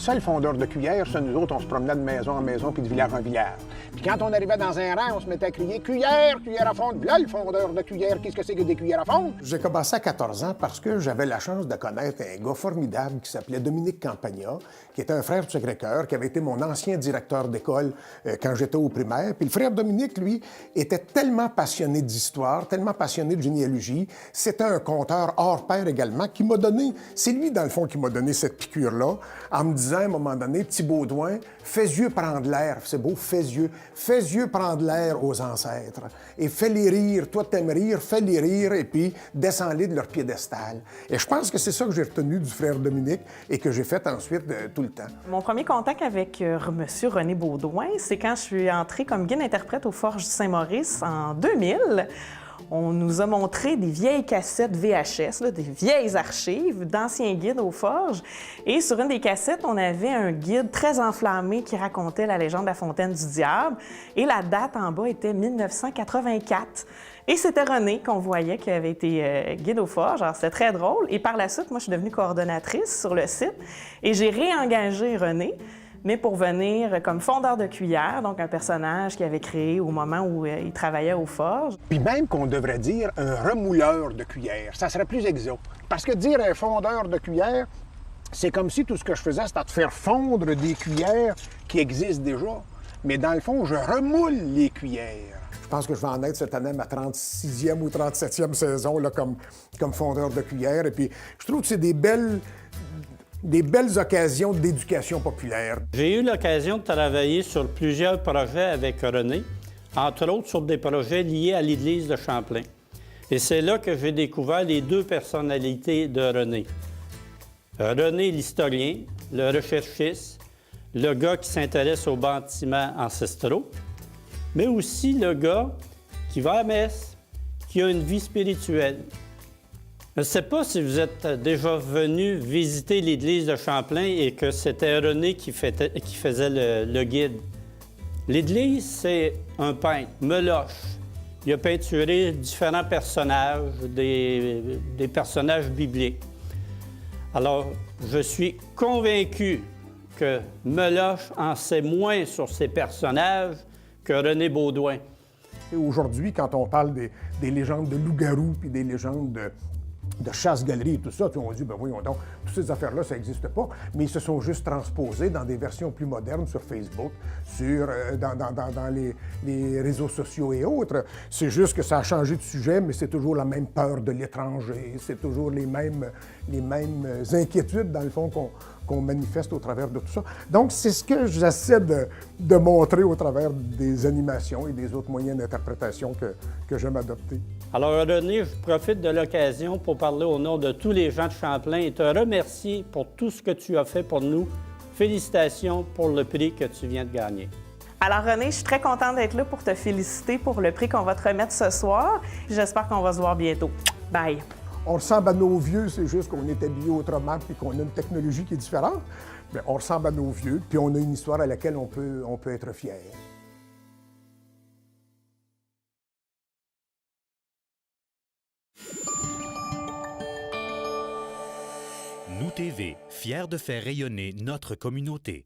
seul fondeur de cuillère, ça, nous autres, on se promenait de maison en maison puis de village en village. Puis quand on arrivait dans un rang, on se mettait à crier « Cuillère, cuillère à fondre! » Là, le fondeur de cuillère, qu'est-ce que c'est que des cuillères à fondre? J'ai commencé à 14 ans parce que j'avais la chance de connaître un gars formidable qui s'appelait Dominique Campagna, qui était un frère du Sacré-Cœur, qui avait été mon ancien directeur d'école quand j'étais au primaire. Puis le frère Dominique, lui, était tellement passionné d'histoire, tellement passionné de généalogie. C'était un conteur hors pair également qui m'a donné, c'est lui, dans le fond, qui m'a donné cette piqûre-là, en me disant, à un moment donné, petit Baudouin, fais-yeux prendre l'air. C'est beau, fais-yeux prendre l'air aux ancêtres. Et fais-les rire. Toi, t'aimes rire, fais-les rire, et puis descends-les de leur piédestal. Et je pense que c'est ça que j'ai retenu du frère Dominique et que j'ai fait ensuite tout le temps. Mon premier contact avec M. René Baudouin, c'est quand je suis entrée comme guide-interprète aux Forges du Saint-Maurice en 2000. On nous a montré des vieilles cassettes VHS, là, des vieilles archives d'anciens guides aux forges. Et sur une des cassettes, on avait un guide très enflammé qui racontait la légende de la fontaine du diable. Et la date en bas était 1984. Et c'était René qu'on voyait qui avait été guide aux forges. Alors, c'était très drôle. Et par la suite, moi, je suis devenue coordonnatrice sur le site. Et j'ai réengagé René, mais pour venir comme fondeur de cuillère, donc un personnage qu'il avait créé au moment où il travaillait aux forges. Puis même qu'on devrait dire un remouleur de cuillère, ça serait plus exo. Parce que dire un fondeur de cuillère, c'est comme si tout ce que je faisais, c'était de faire fondre des cuillères qui existent déjà. Mais dans le fond, je remoule les cuillères. Je pense que je vais en être cette année ma 36e ou 37e saison là, comme fondeur de cuillère. Et puis, je trouve que c'est des belles occasions d'éducation populaire. J'ai eu l'occasion de travailler sur plusieurs projets avec René, entre autres sur des projets liés à l'Église de Champlain. Et c'est là que j'ai découvert les deux personnalités de René. René l'historien, le recherchiste, le gars qui s'intéresse aux bâtiments ancestraux, mais aussi le gars qui va à la messe, qui a une vie spirituelle. Je ne sais pas si vous êtes déjà venu visiter l'église de Champlain et que c'était René qui faisait le guide. L'église, c'est un peintre, Meloche. Il a peinturé différents personnages, des personnages bibliques. Alors, je suis convaincu que Meloche en sait moins sur ces personnages que René Baudouin. Aujourd'hui, quand on parle des légendes de loup-garou puis des légendes de chasse-galerie et tout ça, puis on dit, ben voyons donc, toutes ces affaires-là, ça n'existe pas, mais ils se sont juste transposés dans des versions plus modernes sur Facebook, dans les réseaux sociaux et autres. C'est juste que ça a changé de sujet, mais c'est toujours la même peur de l'étranger, c'est toujours les mêmes inquiétudes, dans le fond, qu'on manifeste au travers de tout ça. Donc, c'est ce que j'essaie de montrer au travers des animations et des autres moyens d'interprétation que j'aime adopter. Alors, René, je profite de l'occasion pour parler au nom de tous les gens de Champlain et te remercier pour tout ce que tu as fait pour nous. Félicitations pour le prix que tu viens de gagner. Alors, René, je suis très contente d'être là pour te féliciter pour le prix qu'on va te remettre ce soir. J'espère qu'on va se voir bientôt. Bye! On ressemble à nos vieux, c'est juste qu'on est habillé autrement puis qu'on a une technologie qui est différente. Mais on ressemble à nos vieux, puis on a une histoire à laquelle on peut être fier. Nous TV, fiers de faire rayonner notre communauté.